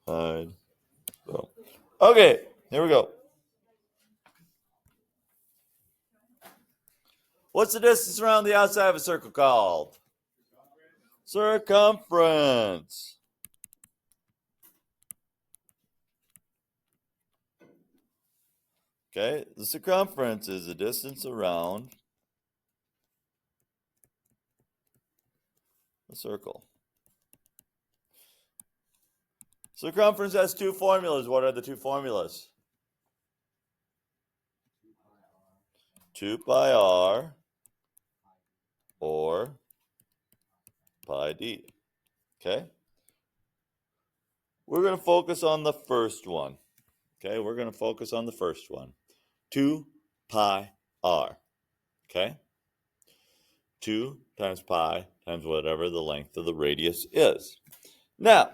Hide. Boom. Okay, here we go. What's the distance around the outside of a circle called? Circumference. Okay, the circumference is the distance around a circle. Circumference has two formulas. What are the two formulas? 2 pi r or pi d. Okay? We're going to focus on the first one. Okay, we're going to focus on the first one. 2 pi r. Okay? 2 times pi times whatever the length of the radius is. Now,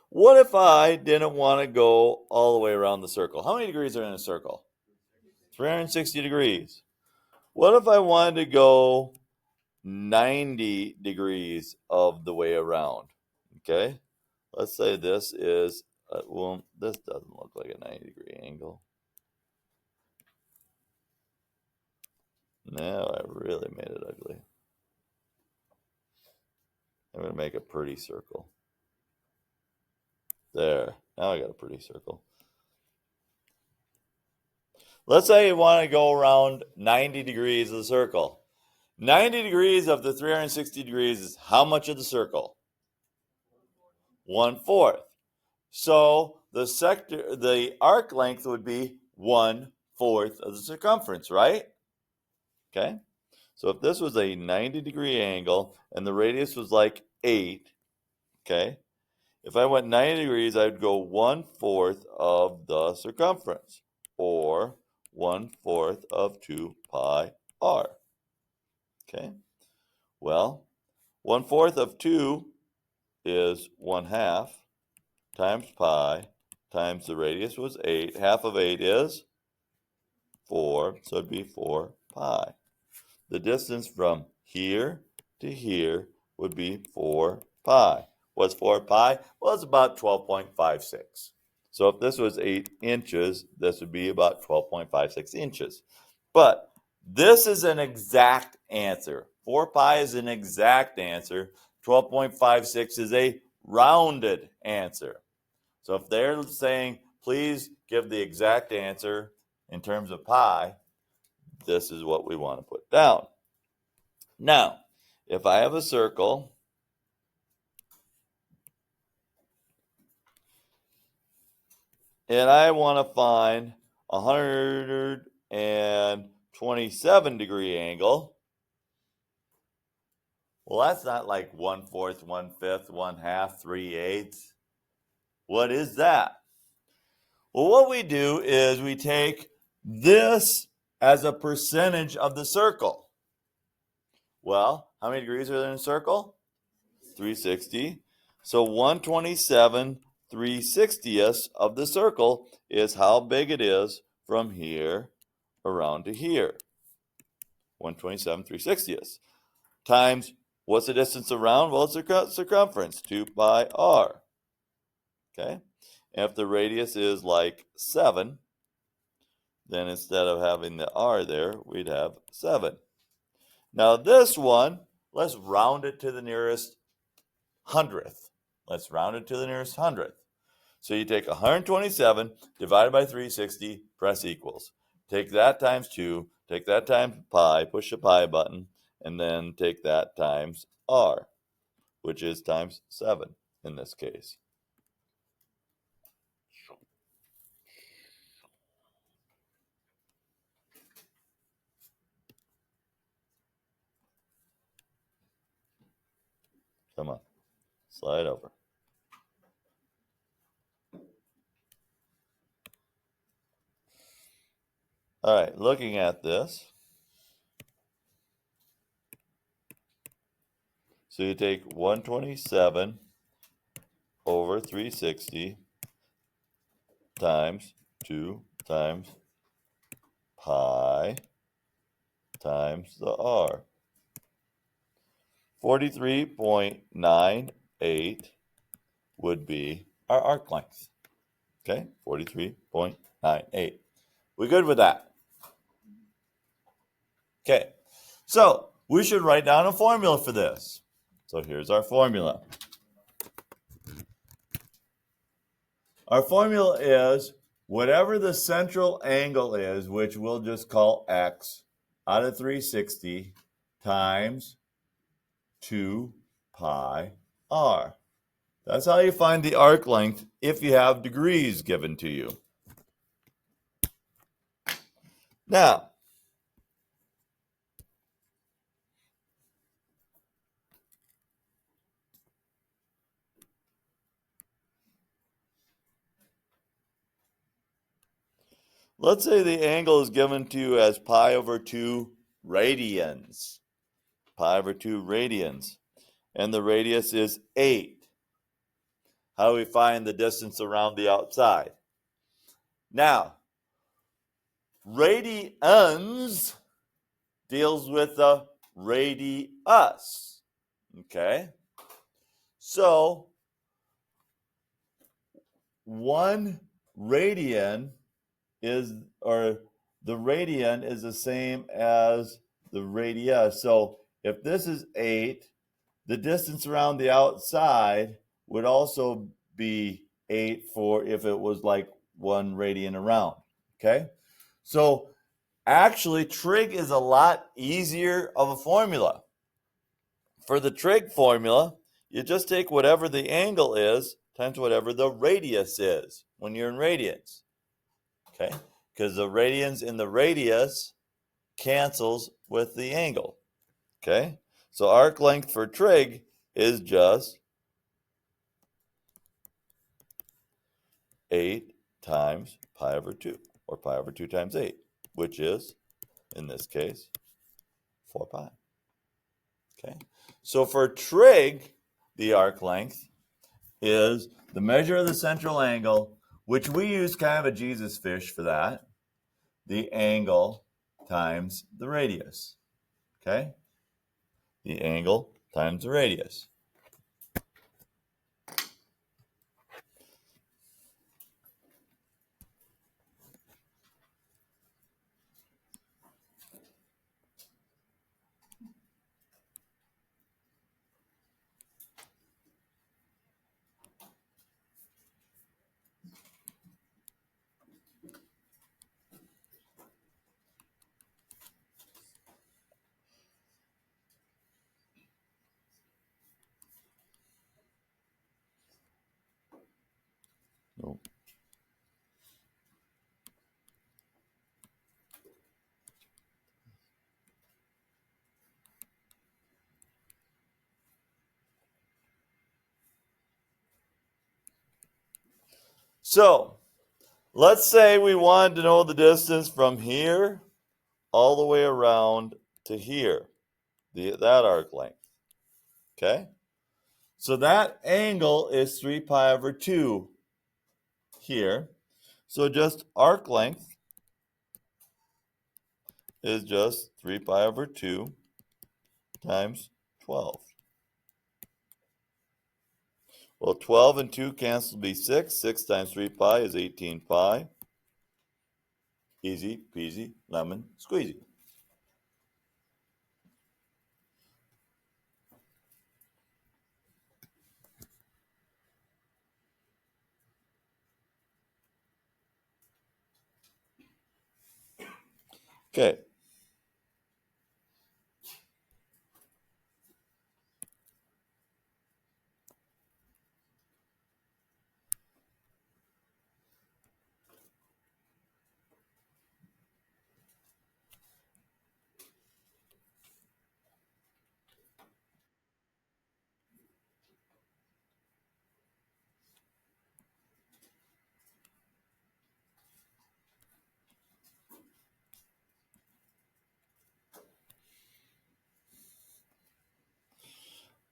what if I didn't want to go all the way around the circle? How many degrees are in a circle? 360 degrees. What if I wanted to go 90 degrees of the way around? Okay, let's say this is, well, this doesn't look like a 90-degree angle. No, I really made it ugly. I'm going to make a pretty circle. There, now I got a pretty circle. Let's say you want to go around 90 degrees of the circle. 90 degrees of the 360 degrees is how much of the circle? 1/4. So the arc length would be 1/4 of the circumference, right? Okay. So if this was a 90-degree angle and the radius was like 8, okay, if I went 90 degrees, I'd go 1/4 of the circumference, or 1/4 of 2 pi r. Okay. Well, 1/4 of 2 is 1/2 times pi times the radius was 8. Half of 8 is 4, so it'd be 4 pi. The distance from here to here would be 4 pi. What's 4 pi? Well, it's about 12.56. So if this was 8 inches, this would be about 12.56 inches. But this is an exact answer. 4 pi is an exact answer. 12.56 is a rounded answer. So if they're saying, please give the exact answer in terms of pi, this is what we want to put down. Now, if I have a circle and I want to find a 127-degree angle, well, that's not like 1/4, 1/5, 1/2, 3/8. What is that? Well, what we do is we take this as a percentage of the circle. Well, how many degrees are there in a circle? 360. So 127 3/60ths of the circle is how big it is from here around to here. 127 3/60ths. Times, what's the distance around? Well, it's circumference, 2 pi r. Okay? And if the radius is like 7, then instead of having the r there, we'd have 7. Now this one, let's round it to the nearest hundredth. Let's round it to the nearest hundredth. So you take 127 divided by 360, press equals. Take that times 2, take that times pi, push the pi button, and then take that times r, which is times 7 in this case. Come on, slide over. All right, looking at this. So you take 127 over 360 times 2 times pi times the r. 43.98 would be our arc length. Okay, 43.98. We good with that? Okay, so we should write down a formula for this. So here's our formula. Our formula is whatever the central angle is, which we'll just call x, out of 360 times 2 pi r. That's how you find the arc length if you have degrees given to you. Now, let's say the angle is given to you as pi over 2 radians. Pi over 2 radians. And the radius is 8. How do we find the distance around the outside? Now, radians deals with the radius. Okay? So, 1 radian is, or the radian is the same as the radius. So, if this is 8, the distance around the outside would also be 8 for if it was like 1 radian around. Okay? So, actually, trig is a lot easier of a formula. For the trig formula, you just take whatever the angle is times whatever the radius is when you're in radians. Okay? Because the radians in the radius cancels with the angle. Okay? So arc length for trig is just 8 times pi over 2, or pi over 2 times 8, which is, in this case, 4 pi. Okay? So for trig, the arc length is the measure of the central angle, which we use kind of a Jesus fish for that, the angle times the radius. Okay? The angle times the radius. Nope. So, let's say we wanted to know the distance from here all the way around to here, that arc length. Okay? So that angle is 3 pi over 2 here. So just arc length is just 3 pi over 2 times 12. Well, 12 and 2 cancel to be 6. 6 times 3 pi is 18 pi. Easy peasy lemon squeezy. Okay.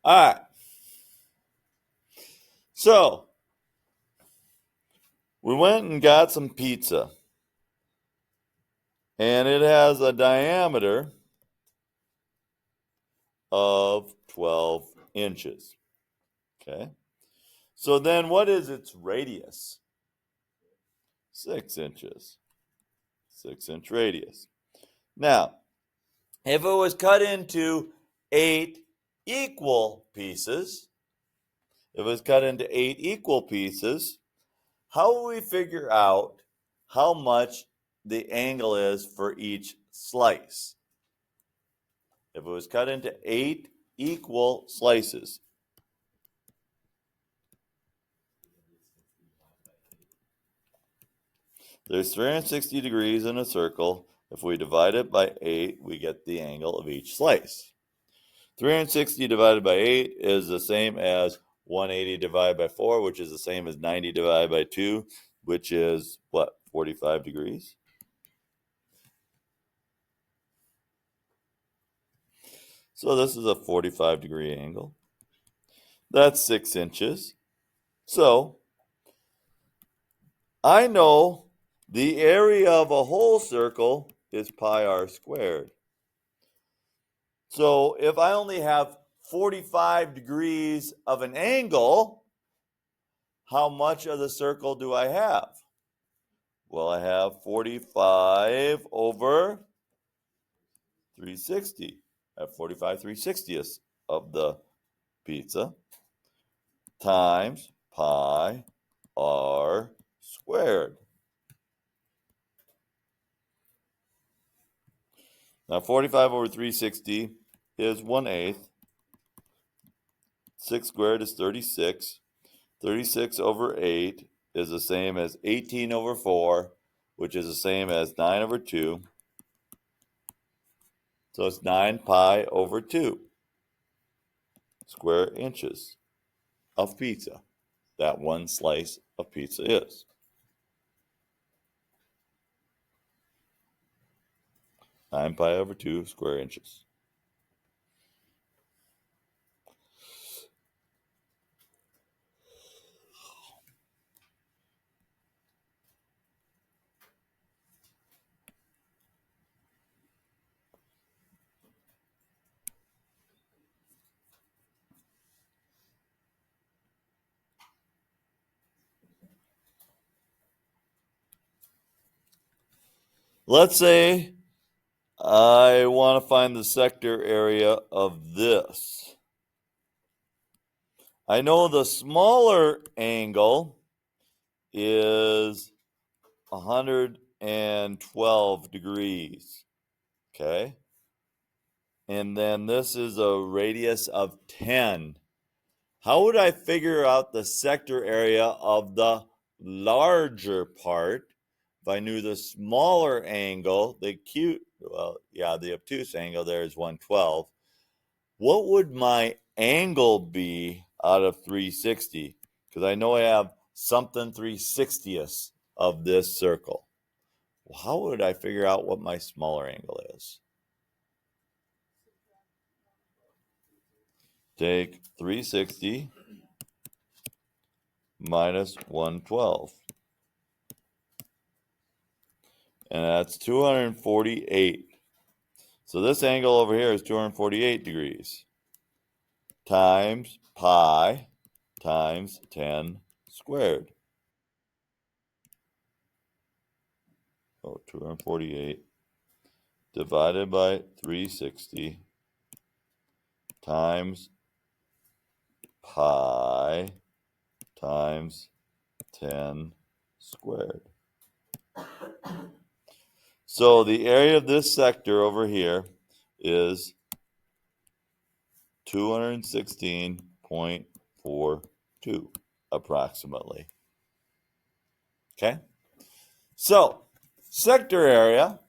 All right. So, we went and got some pizza. And it has a diameter of 12 inches. Okay. So then what is its radius? 6 inches. 6-inch radius. Now, if it was cut into 8 equal pieces, how will we figure out how much the angle is for each slice? If it was cut into 8 equal slices, there's 360 degrees in a circle. If we divide it by 8, we get the angle of each slice. 360 divided by 8 is the same as 180 divided by 4, which is the same as 90 divided by 2, which is, what, 45 degrees? So this is a 45-degree angle. That's 6 inches. So I know the area of a whole circle is pi r squared. So if I only have 45 degrees of an angle, how much of the circle do I have? Well, I have 45 over 360. I have 45 3/60ths of the pizza times pi r squared. Now 45 over 360 is 1/8. 6 squared is 36. 36 over 8 is the same as 18 over 4, which is the same as 9 over 2. So it's 9 pi over 2 square inches of pizza. That one slice of pizza is. Nine pi over 2 square inches. Let's say I want to find the sector area of this. I know the smaller angle is 112 degrees. Okay? And then this is a radius of 10. How would I figure out the sector area of the larger part if I knew the smaller angle, the obtuse angle there is 112? What would my angle be out of 360? Because I know I have something 3/60ths of this circle. Well, how would I figure out what my smaller angle is? Take 360 minus 112. And that's 248. So this angle over here is 248 degrees times pi times 10 squared. So 248 divided by 360 times pi times 10 squared. So the area of this sector over here is 216.42 approximately. Okay? So, sector area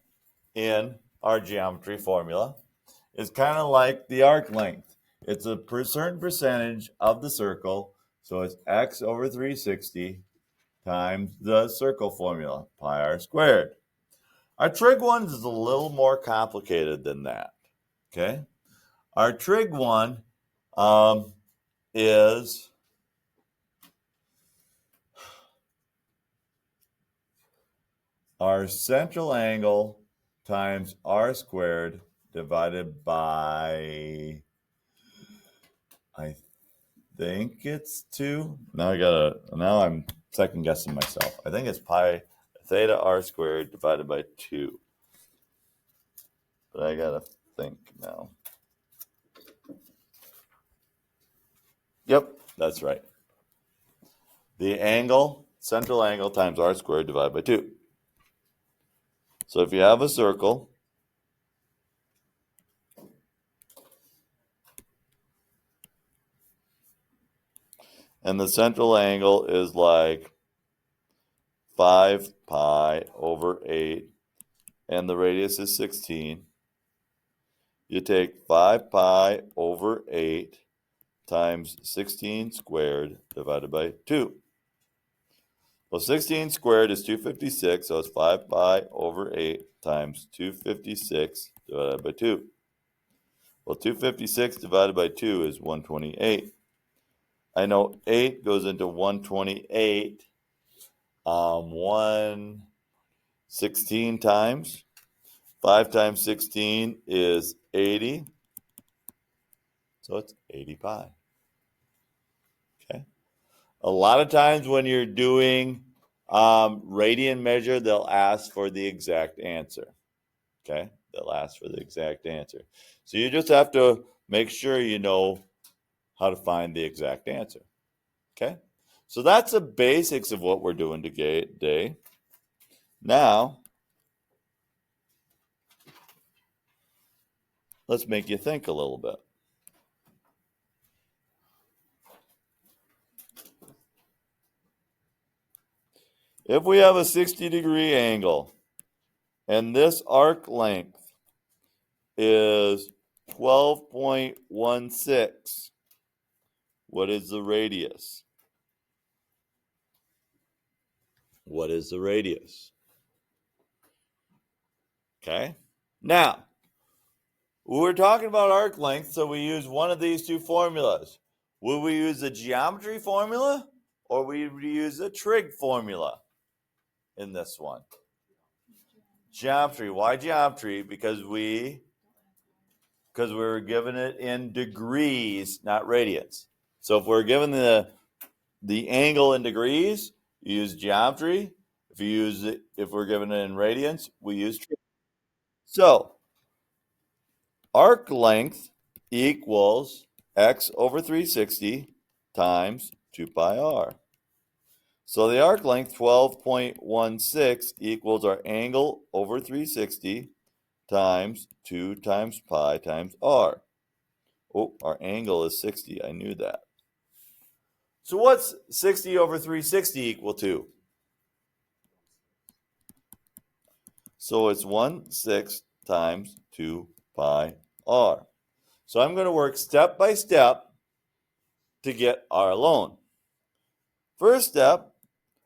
in our geometry formula is kind of like the arc length. It's a certain percentage of the circle, so it's x over 360 times the circle formula, pi r squared. Our trig one is a little more complicated than that, okay? Our trig one is our central angle times r squared divided by, I think it's 2. Now I'm second guessing myself. I think it's pi theta r squared divided by 2. But I gotta think now. Yep, that's right. The angle, central angle times r squared divided by 2. So if you have a circle, and the central angle is like 5 pi over 8, and the radius is 16, you take 5 pi over 8 times 16 squared divided by 2. Well, 16 squared is 256, so it's 5 pi over 8 times 256 divided by 2. Well, 256 divided by 2 is 128. I know 8 goes into 128 116 times. 5 times 16 is 80. So it's 80 pi. Okay. A lot of times when you're doing radian measure, they'll ask for the exact answer. Okay. They'll ask for the exact answer. So you just have to make sure you know how to find the exact answer. Okay. So that's the basics of what we're doing today. Now, let's make you think a little bit. If we have a 60-degree angle and this arc length is 12.16, what is the radius? What is the radius? Okay. Now, we're talking about arc length, so we use one of these two formulas. Will we use the geometry formula or will we use the trig formula in this one? Geometry. Why geometry? Because we were given it in degrees, not radians. So if we're given the angle in degrees, you use geometry. If we're given it in radians, we use trig. So arc length equals x over 360 times 2 pi r. So the arc length 12.16 equals our angle over 360 times 2 times pi times r. Oh, our angle is 60. I knew that. So what's 60 over 360 equal to? So it's 1/6 times 2 pi r. So I'm going to work step by step to get r alone. First step,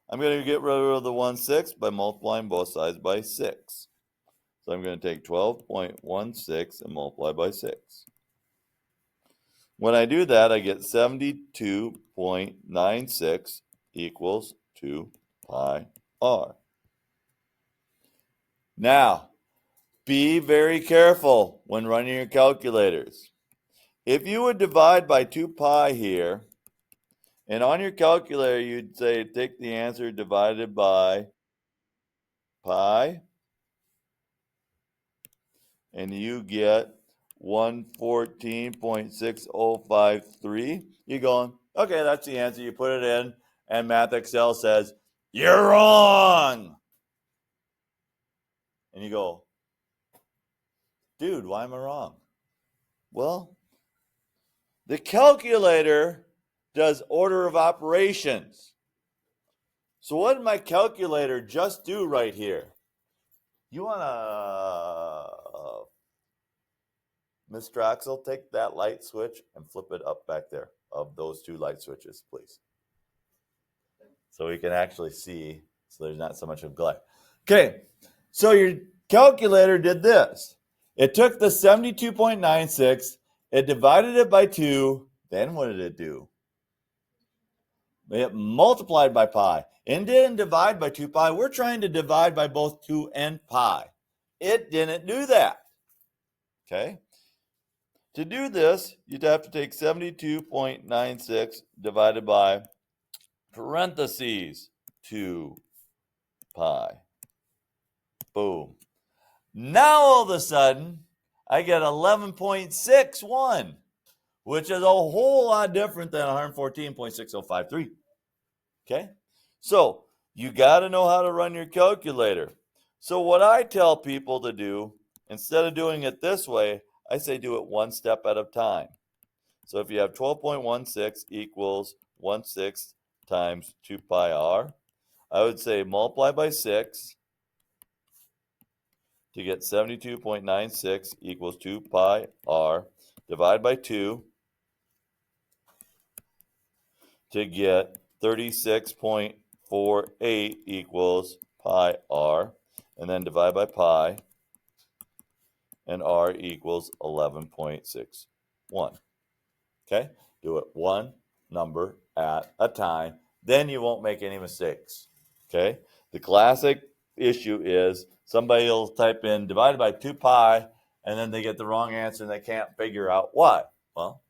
I'm going to get rid of the 1/6 by multiplying both sides by 6. So I'm going to take 12.16 and multiply by 6. When I do that, I get 72.96 equals 2 pi r. Now, be very careful when running your calculators. If you would divide by 2 pi here, and on your calculator you'd say take the answer divided by pi, and you get 114.6053, you're going, okay, that's the answer. You put it in, and Math Excel says, you're wrong. And you go, dude, why am I wrong? Well, the calculator does order of operations. So what did my calculator just do right here? You want to, Miss Troxel, take that light switch and flip it up back there of those two light switches, please. So we can actually see, so there's not so much of glare. Okay, so your calculator did this. It took the 72.96, it divided it by 2, then what did it do? It multiplied by pi. It didn't divide by 2 pi. We're trying to divide by both 2 and pi. It didn't do that. Okay? To do this, you'd have to take 72.96 divided by parentheses 2 pi. Boom. Now all of a sudden, I get 11.61, which is a whole lot different than 114.6053. Okay? So you got to know how to run your calculator. So what I tell people to do, instead of doing it this way, I say do it one step at a time. So if you have 12.16 equals 1/6 times 2 pi r, I would say multiply by 6 to get 72.96 equals 2 pi r, divide by 2 to get 36.48 equals pi r, and then divide by pi, and r equals 11.61. Okay? Do it one number at a time. Then you won't make any mistakes. Okay? The classic issue is somebody will type in divided by 2 pi, and then they get the wrong answer and they can't figure out why. Well,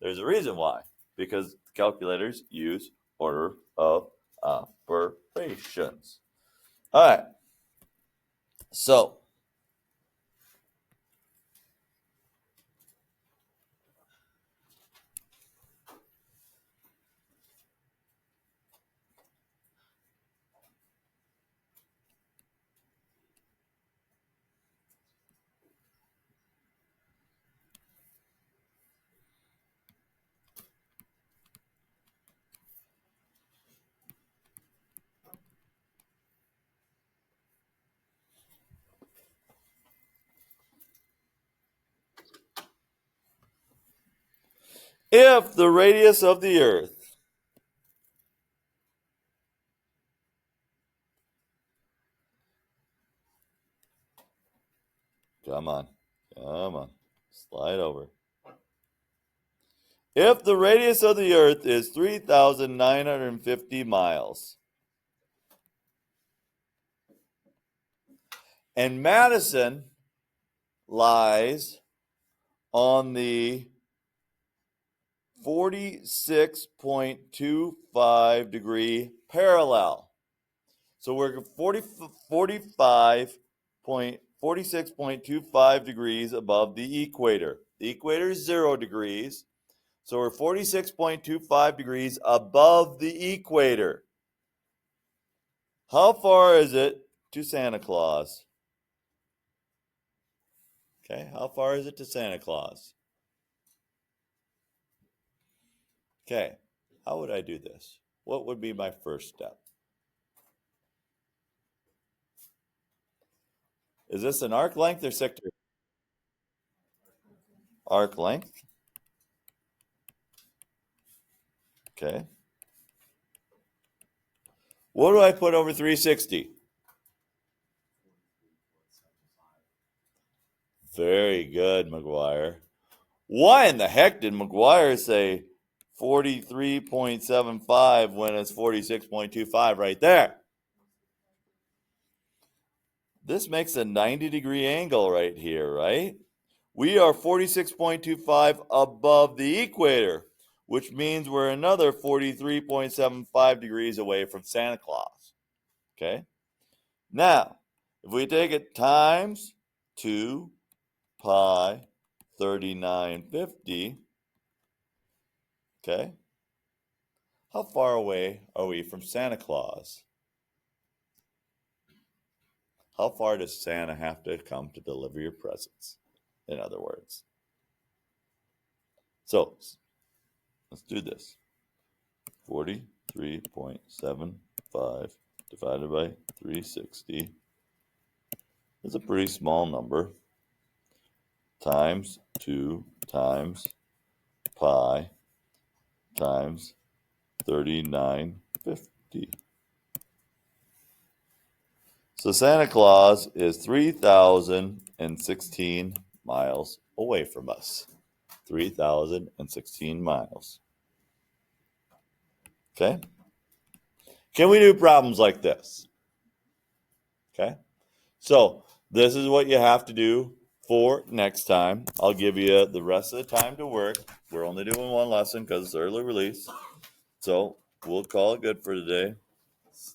there's a reason why. Because calculators use order of operations. All right. So, if the radius of the Earth come on, slide over. If the radius of the Earth is 3,950 miles, and Madison lies on the 46.25 degree parallel. So we're 46.25 degrees above the equator. The equator is 0 degrees. So we're 46.25 degrees above the equator. How far is it to Santa Claus? Okay, how far is it to Santa Claus? Okay, how would I do this? What would be my first step? Is this an arc length or sector? Arc length. Okay. What do I put over 360? Very good, McGuire. Why in the heck did McGuire say 43.75 when it's 46.25 right there? This makes a 90-degree angle right here, right? We are 46.25 above the equator, which means we're another 43.75 degrees away from Santa Claus. Okay? Now, if we take it times 2 pi 3950, okay, how far away are we from Santa Claus? How far does Santa have to come to deliver your presents, in other words? So, let's do this. 43.75 divided by 360 is a pretty small number, times 2 times pi times 3950. So Santa Claus is 3,016 miles away from us. 3,016 miles. Okay? Can we do problems like this? Okay? So this is what you have to do for next time. I'll give you the rest of the time to work. We're only doing one lesson because it's early release. So we'll call it good for today.